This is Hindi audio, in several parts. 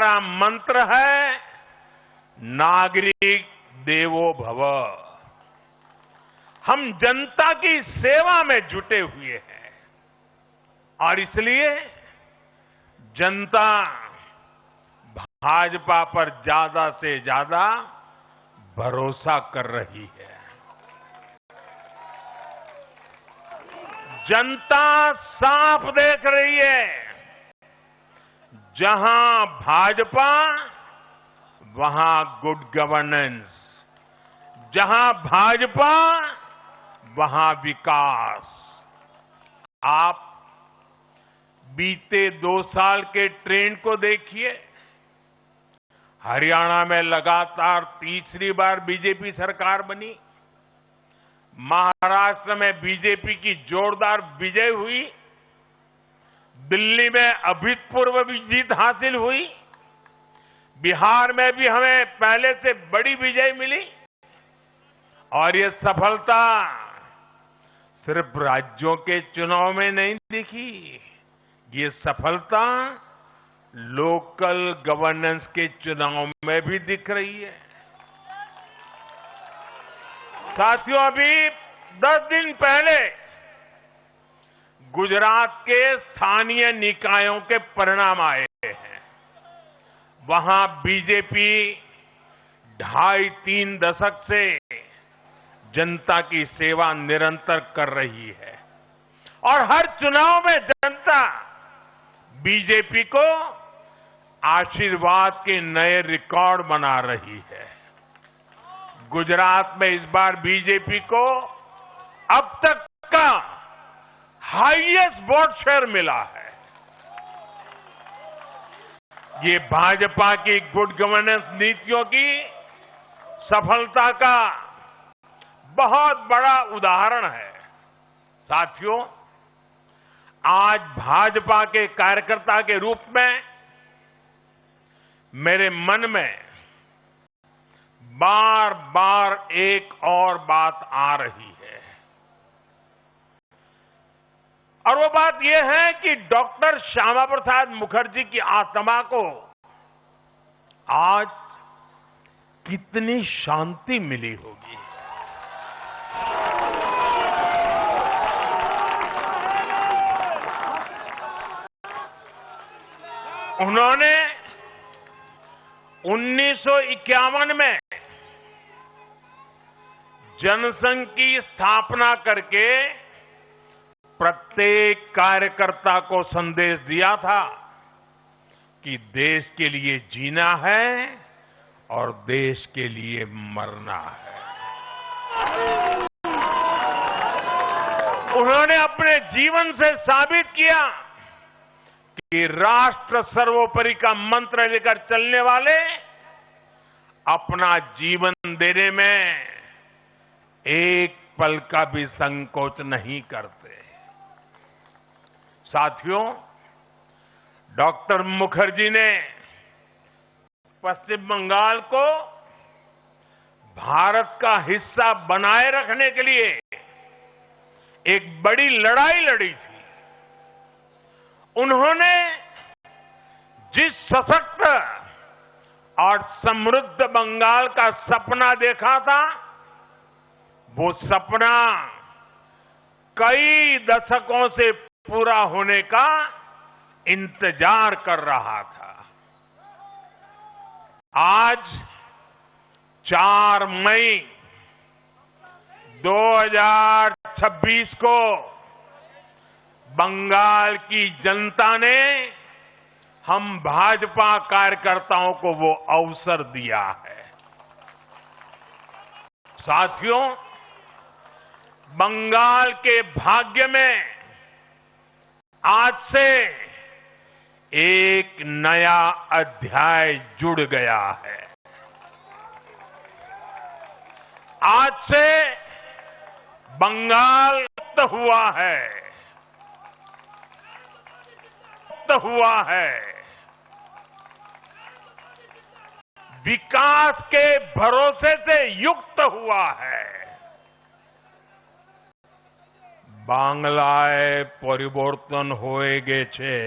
हमारा मंत्र है नागरिक देवो भव। हम जनता की सेवा में जुटे हुए हैं और इसलिए जनता भाजपा पर ज्यादा से ज्यादा भरोसा कर रही है। जनता साफ देख रही है, जहां भाजपा वहां गुड गवर्नेंस, जहां भाजपा वहां विकास। आप बीते 2 साल के ट्रेंड को देखिए। हरियाणा में लगातार तीसरी बार बीजेपी सरकार बनी, महाराष्ट्र में बीजेपी की जोरदार विजय हुई, दिल्ली में अभूतपूर्व जीत हासिल हुई, बिहार में भी हमें पहले से बड़ी विजय मिली और ये सफलता सिर्फ राज्यों के चुनाव में नहीं दिखी, ये सफलता लोकल गवर्नेंस के चुनाव में भी दिख रही है। साथियों, अभी 10 दिन पहले गुजरात के स्थानीय निकायों के परिणाम आए हैं। वहां बीजेपी 2.5-3 दशक से जनता की सेवा निरंतर कर रही है और हर चुनाव में जनता बीजेपी को आशीर्वाद के नए रिकॉर्ड बना रही है। गुजरात में इस बार बीजेपी को अब तक का हाईएस्ट वोट शेयर मिला है। ये भाजपा की गुड गवर्नेंस नीतियों की सफलता का बहुत बड़ा उदाहरण है। साथियों, आज भाजपा के कार्यकर्ता के रूप में मेरे मन में बार बार एक और बात आ रही है और वो बात यह है कि डॉक्टर श्यामा प्रसाद मुखर्जी की आत्मा को आज कितनी शांति मिली होगी। उन्होंने 1951 में जनसंघ की स्थापना करके प्रत्येक कार्यकर्ता को संदेश दिया था कि देश के लिए जीना है और देश के लिए मरना है। उन्होंने अपने जीवन से साबित किया कि राष्ट्र सर्वोपरि का मंत्र लेकर चलने वाले अपना जीवन देने में एक पल का भी संकोच नहीं करते। साथियों, डॉक्टर मुखर्जी ने पश्चिम बंगाल को भारत का हिस्सा बनाए रखने के लिए एक बड़ी लड़ाई लड़ी थी। उन्होंने जिस सशक्त और समृद्ध बंगाल का सपना देखा था, वो सपना कई दशकों से पूरा होने का इंतजार कर रहा था। आज 4 मई 2026 को बंगाल की जनता ने हम भाजपा कार्यकर्ताओं को वो अवसर दिया है। साथियों, बंगाल के भाग्य में आज से एक नया अध्याय जुड़ गया है। आज से बंगाल मुक्त हुआ है, विकास के भरोसे से युक्त हुआ है। बांग्लाय परिवर्तन होए गेछे।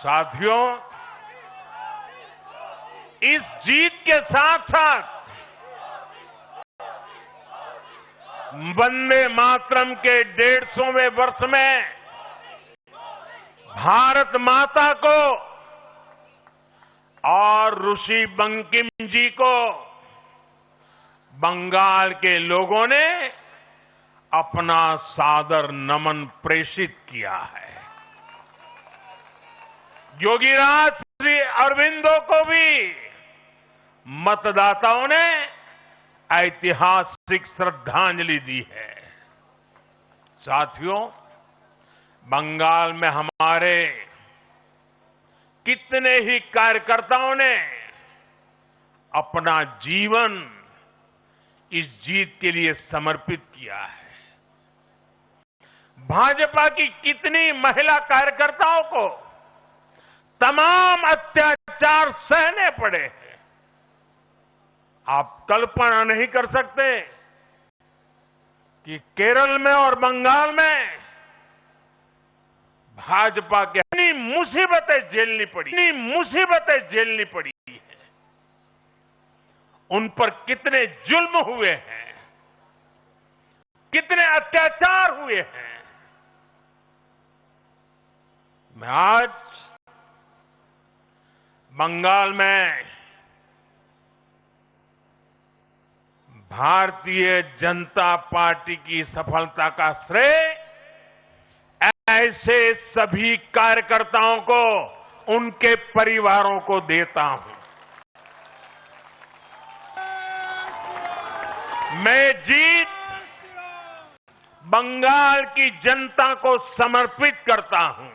साथियों, इस जीत के साथ साथ वंदे मातरम के 150वें वर्ष में भारत माता को और ऋषि बंकिम जी को बंगाल के लोगों ने अपना सादर नमन प्रेषित किया है। योगीराज श्री अरविंदो को भी मतदाताओं ने ऐतिहासिक श्रद्धांजलि दी है। साथियों, बंगाल में हमारे कितने ही कार्यकर्ताओं ने अपना जीवन इस जीत के लिए समर्पित किया है। भाजपा की कितनी महिला कार्यकर्ताओं को तमाम अत्याचार सहने पड़े हैं। आप कल्पना नहीं कर सकते कि केरल में और बंगाल में भाजपा के इतनी मुसीबतें झेलनी पड़ी है। उन पर कितने जुल्म हुए हैं, कितने अत्याचार हुए हैं। मैं आज बंगाल में भारतीय जनता पार्टी की सफलता का श्रेय ऐसे सभी कार्यकर्ताओं को, उनके परिवारों को देता हूं। मैं जीत बंगाल की जनता को समर्पित करता हूं।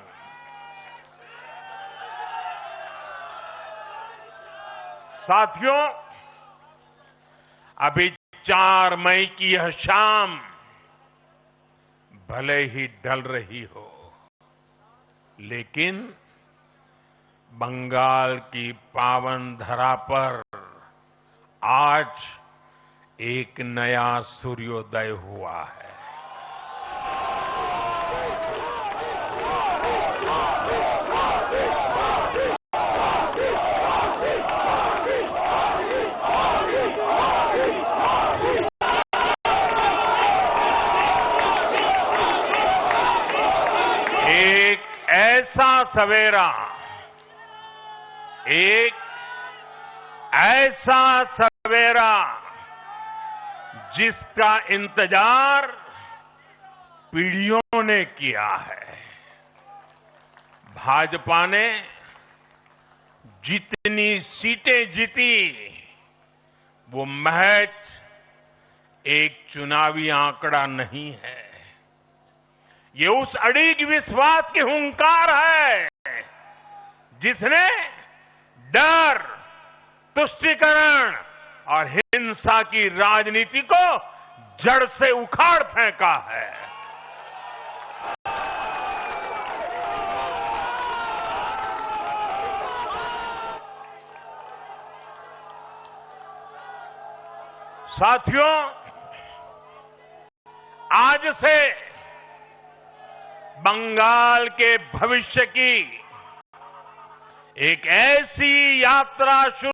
साथियों, अभी 4 मई की यह शाम भले ही ढल रही हो, लेकिन बंगाल की पावन धरा पर आज एक नया सूर्योदय हुआ है। एक ऐसा सवेरा जिसका इंतजार पीढ़ियों ने किया है। भाजपा ने जितनी सीटें जीती वो महज एक चुनावी आंकड़ा नहीं है। ये उस अड़िग विश्वास की हुंकार है जिसने डर, तुष्टीकरण और हिंसा की राजनीति को जड़ से उखाड़ फेंका है। साथियों, आज से बंगाल के भविष्य की एक ऐसी यात्रा शुरू